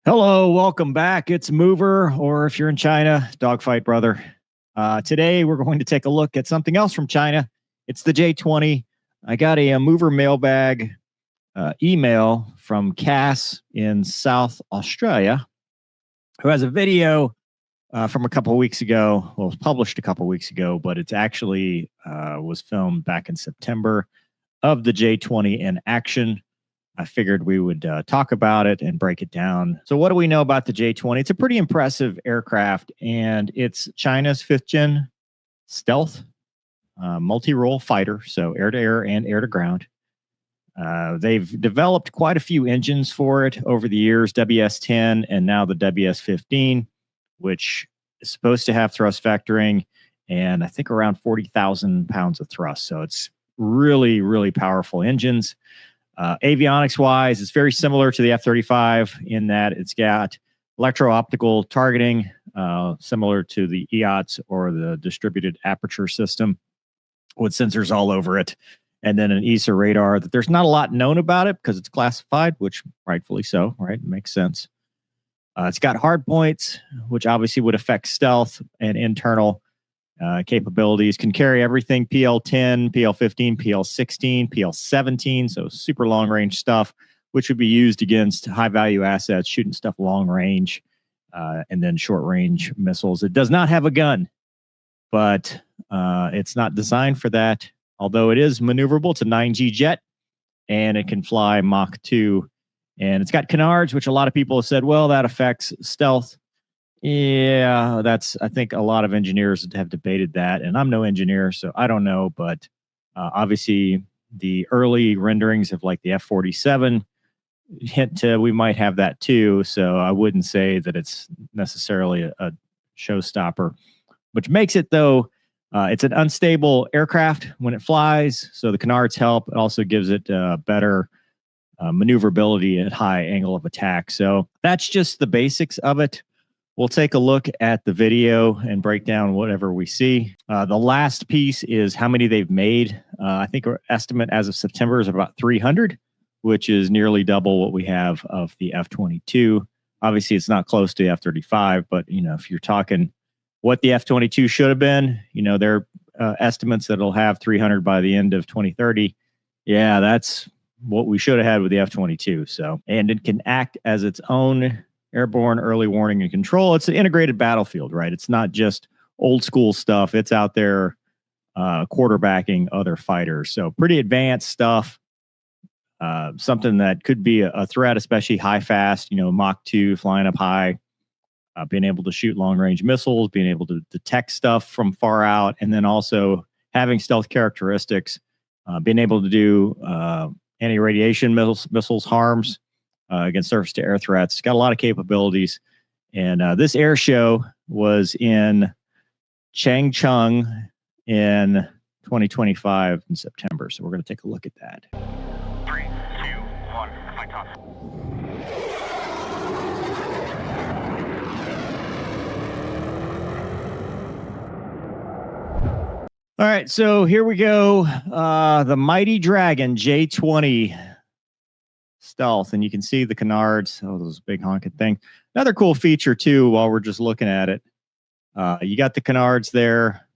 Hello, welcome back. It's Mover, or if you're in China, Dogfight Brother. Today, we're going to take a look at something else from China. It's the J-20. I got a Mover mailbag email from Cass in South Australia, who has a video from a couple of weeks ago. Well, it was published a couple of weeks ago, but it's actually was filmed back in September of the J-20 in action. I figured we would talk about it and break it down. So what do we know about the J-20? It's a pretty impressive aircraft, and it's China's fifth-gen stealth multi-role fighter, so air-to-air and air-to-ground. They've developed quite a few engines for it over the years, WS-10 and now the WS-15, which is supposed to have thrust vectoring and I think around 40,000 pounds of thrust. So it's really, really powerful engines. Avionics wise, it's very similar to the F-35 in that it's got electro-optical targeting, similar to the EOTS or the distributed aperture system with sensors all over it. And then an ESA radar that there's not a lot known about it because it's classified, which rightfully so, right? It makes sense. It's got hard points, which obviously would affect stealth and internal capabilities. Can carry everything PL-10, PL-15, PL-16, PL-17, so super long range stuff, which would be used against high value assets, shooting stuff long range, and then short range missiles. It does not have a gun, but it's not designed for that, although it is maneuverable. It's a 9G jet, and it can fly Mach 2, and it's got canards, which a lot of people have said, well, that affects stealth. Yeah, I think a lot of engineers have debated that, and I'm no engineer, so I don't know, but obviously the early renderings of like the F-47 hint to we might have that too, so I wouldn't say that it's necessarily a showstopper, which makes it, though, it's an unstable aircraft when it flies, so the canards help. It also gives it better maneuverability at high angle of attack, so that's just the basics of it. We'll take a look at the video and break down whatever we see. The last piece is how many they've made. I think our estimate as of September is about 300, which is nearly double what we have of the F-22. Obviously, it's not close to the F-35, but if you're talking what the F-22 should have been, their estimates that it'll have 300 by the end of 2030. Yeah, that's what we should have had with the F-22. So, and it can act as its own airborne early warning and control. It's an integrated battlefield, right? It's not just old school stuff. It's out there quarterbacking other fighters. So pretty advanced stuff. Something that could be a threat, especially high fast, Mach 2, flying up high, being able to shoot long range missiles, being able to detect stuff from far out, and then also having stealth characteristics, being able to do anti-radiation missiles harms, against surface-to-air threats. It's got a lot of capabilities. And this air show was in Changchun in 2025 in September. So we're going to take a look at that. 3, 2, 1, fight off. All right, so here we go. The Mighty Dragon J-20 stealth, and you can see the canards. Oh, those big honking thing. Another cool feature too, while we're just looking at it, you got the canards there,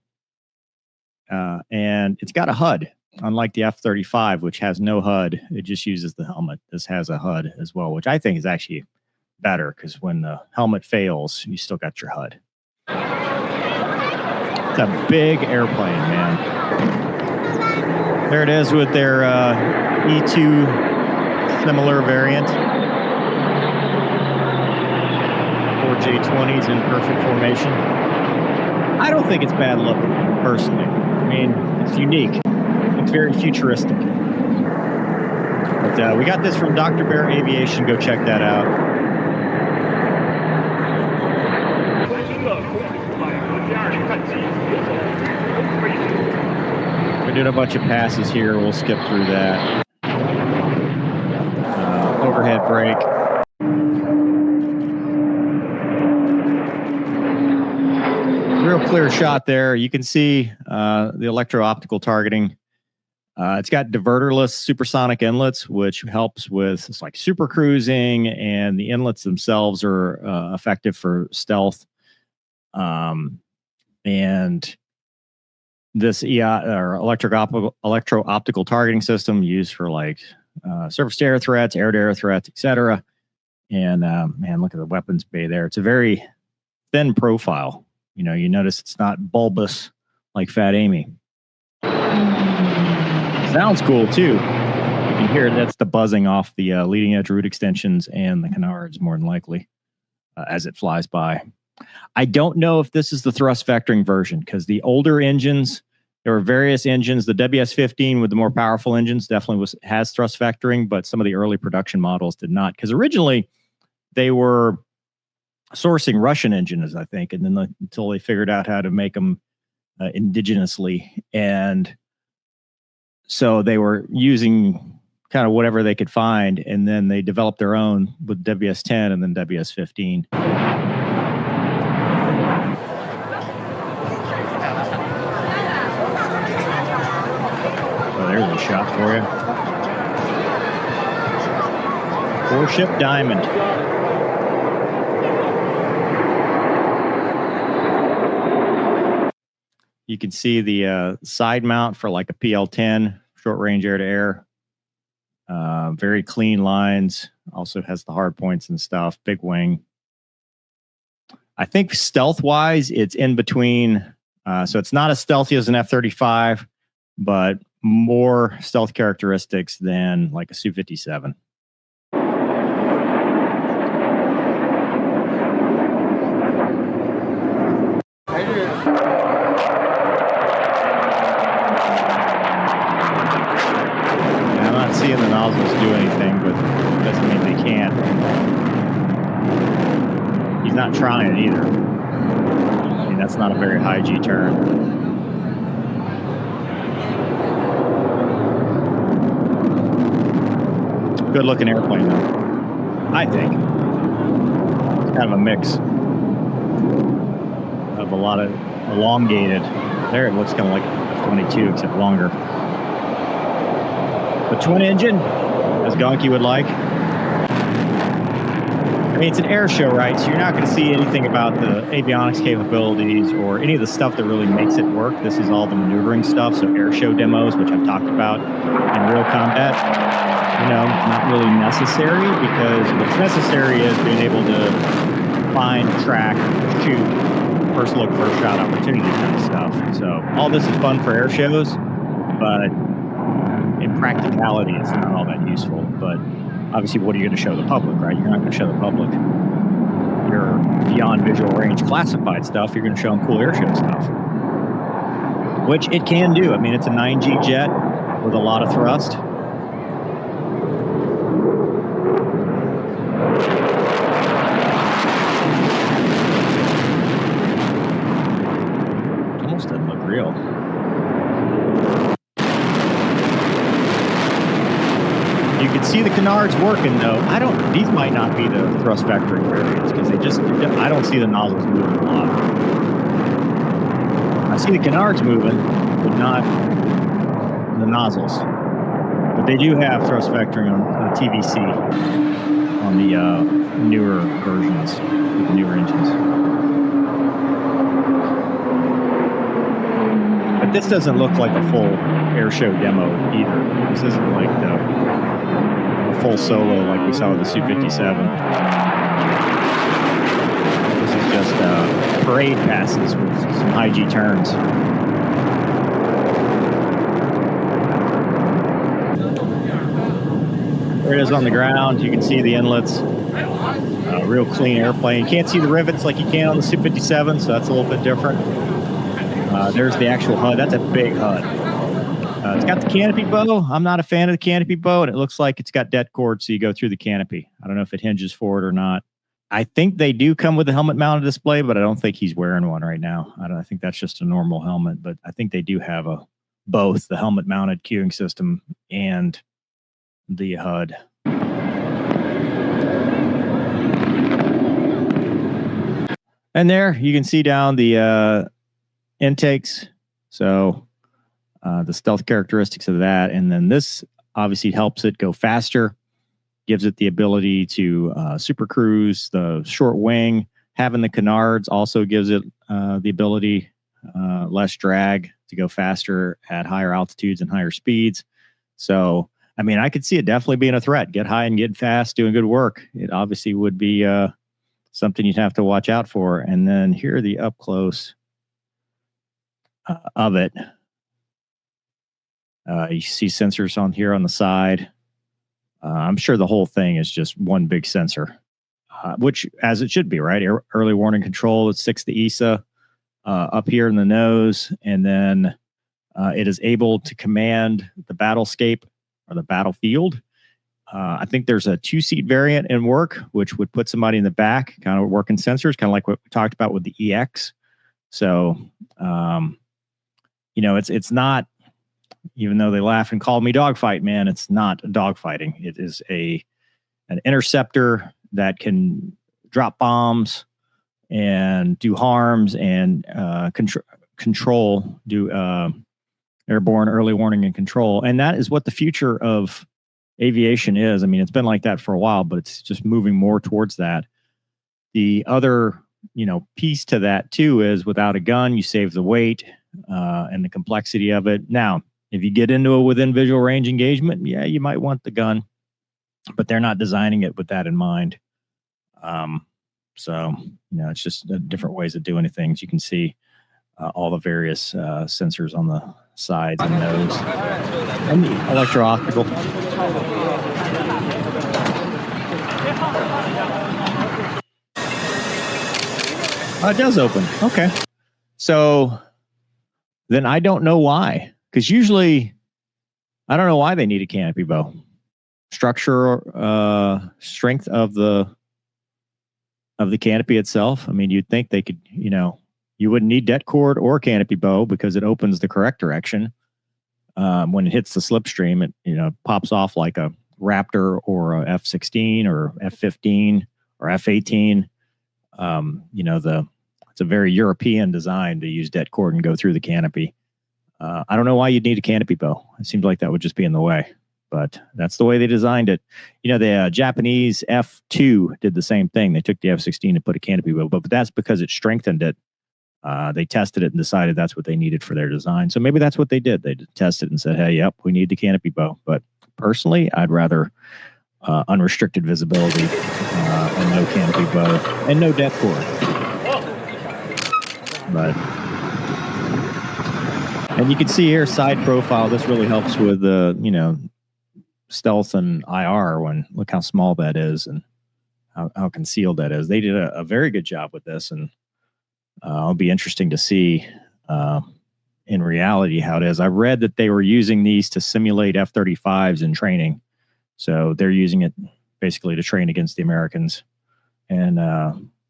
and it's got a HUD, unlike the F-35, which has no HUD. It just uses the helmet. This has a HUD as well, which I think is actually better, because when the helmet fails, you still got your HUD. It's a big airplane, man. There it is with their E2 similar variant. 4 J-20s in perfect formation. I don't think it's bad looking, personally. I mean, it's unique. It's very futuristic. But we got this from Dr. Bear Aviation. Go check that out. We're doing a bunch of passes here. We'll skip through that. Overhead brake. Real clear shot there. You can see the electro-optical targeting. It's got diverterless supersonic inlets, which helps with it's like super cruising, and the inlets themselves are effective for stealth. And this or electro-optical targeting system used for like surface-to-air threats, air-to-air threats, etc. And man, look at the weapons bay there. It's a very thin profile. You notice it's not bulbous like Fat Amy. Sounds cool too. You can hear that's the buzzing off the leading edge root extensions and the canards more than likely as it flies by. I don't know if this is the thrust vectoring version because the older engines, there were various engines. The WS-15 with the more powerful engines definitely has thrust vectoring, but some of the early production models did not because originally they were sourcing Russian engines, I think, and then until they figured out how to make them indigenously. And so they were using kind of whatever they could find, and then they developed their own with WS-10 and then WS-15. So there's a shot for you. Four-ship Diamond. You can see the side mount for like a PL-10, short range air-to-air. Very clean lines. Also has the hard points and stuff. Big wing. I think stealth-wise, it's in between. So it's not as stealthy as an F-35, but more stealth characteristics than like a Su-57. Seeing the nozzles do anything, but doesn't mean they can't. He's not trying either. I mean, that's not a very high G turn. Good looking airplane though, I think. It's kind of a mix of a lot of elongated. There it looks kind of like a 22 except longer. The twin engine, as Gonky would like. I mean, it's an air show, right? So you're not going to see anything about the avionics capabilities or any of the stuff that really makes it work. This is all the maneuvering stuff. So air show demos, which I've talked about in real combat, not really necessary, because what's necessary is being able to find, track, shoot, first look, first shot opportunity kind of stuff. So all this is fun for air shows, but in practicality, it's not all that useful. But obviously, what are you going to show the public, right? You're not going to show the public your beyond visual range classified stuff. You're going to show them cool airshow stuff, which it can do. I mean, it's a 9G jet with a lot of thrust. Almost doesn't look real. You can see the canards working though. These might not be the thrust vectoring variants because I don't see the nozzles moving a lot. I see the canards moving, but not the nozzles. But they do have thrust vectoring on TVC on the newer versions with the newer engines. But this doesn't look like a full air show demo either. This isn't like the full solo like we saw with the Su-57. This is just parade passes with some high G turns. There it is on the ground. You can see the inlets. Real clean airplane. You can't see the rivets like you can on the Su-57, so that's a little bit different. There's the actual HUD. That's a big HUD. It's got the canopy bow. I'm not a fan of the canopy bow, and it looks like it's got det cord, so you go through the canopy. I don't know if it hinges forward or not. I think they do come with a helmet-mounted display, but I don't think he's wearing one right now. I think that's just a normal helmet, but I think they do have both the helmet-mounted cueing system and the HUD. And there you can see down the intakes. So the stealth characteristics of that. And then this obviously helps it go faster, gives it the ability to super cruise, the short wing. Having the canards also gives it the ability, less drag, to go faster at higher altitudes and higher speeds. So, I mean, I could see it definitely being a threat. Get high and get fast, doing good work. It obviously would be something you'd have to watch out for. And then here are the up close of it. You see sensors on here on the side. I'm sure the whole thing is just one big sensor, which, as it should be, right? Early warning control. It sticks the ESA up here in the nose, and then it is able to command the battlescape or the battlefield. I think there's a 2-seat variant in work, which would put somebody in the back, kind of working sensors, kind of like what we talked about with the EX. So, it's not, even though they laugh and call me dogfight, man, it's not dogfighting. It is an interceptor that can drop bombs and do harms and do airborne early warning and control. And that is what the future of aviation is. I mean, it's been like that for a while, but it's just moving more towards that. The other, piece to that too is without a gun, you save the weight and the complexity of it. Now, if you get into a within visual range engagement, yeah, you might want the gun, but they're not designing it with that in mind. So, it's just different ways of doing things. You can see all the various sensors on the sides and nose, and the electro-optical. It does open. Okay. So then I don't know why, because usually I don't know why they need a canopy bow. Structure, strength of the canopy itself. I mean, you'd think they could, you wouldn't need det cord or canopy bow because it opens the correct direction. When it hits the slipstream, it pops off like a Raptor or a F-16 or F-15 or F-18. It's a very European design to use det cord and go through the canopy. I don't know why you'd need a canopy bow. It seems like that would just be in the way, but that's the way they designed it. The Japanese F2 did the same thing. They took the F-16 and put a canopy bow, but that's because it strengthened it. They tested it and decided that's what they needed for their design. So maybe that's what they did. They tested and said, hey, yep, we need the canopy bow. But personally, I'd rather unrestricted visibility and no canopy bow and no det cord. And you can see here, side profile. This really helps with stealth and IR. Look how small that is and how concealed that is. They did a very good job with this, and it'll be interesting to see in reality how it is. I read that they were using these to simulate F-35s in training. So they're using it basically to train against the Americans and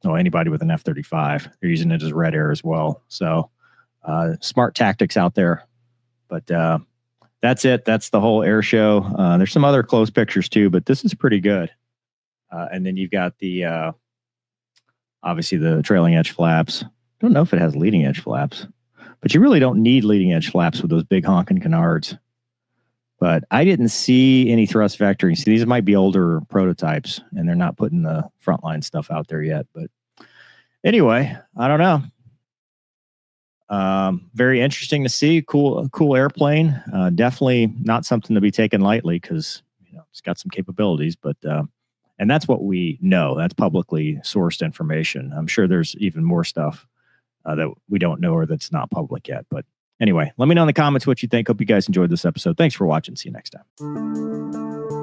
anybody with an F-35. They're using it as Red Air as well. So smart tactics out there. But that's it. That's the whole air show. There's some other close pictures too, but this is pretty good. And then you've got the obviously the trailing edge flaps. Don't know if it has leading edge flaps, but you really don't need leading edge flaps with those big honking canards. But I didn't see any thrust vectoring. See, these might be older prototypes, and they're not putting the frontline stuff out there yet. But anyway, I don't know. Very interesting to see. Cool airplane. Definitely not something to be taken lightly because it's got some capabilities. But and that's what we know. That's publicly sourced information. I'm sure there's even more stuff that we don't know or that's not public yet. But anyway, let me know in the comments what you think. Hope you guys enjoyed this episode. Thanks for watching. See you next time.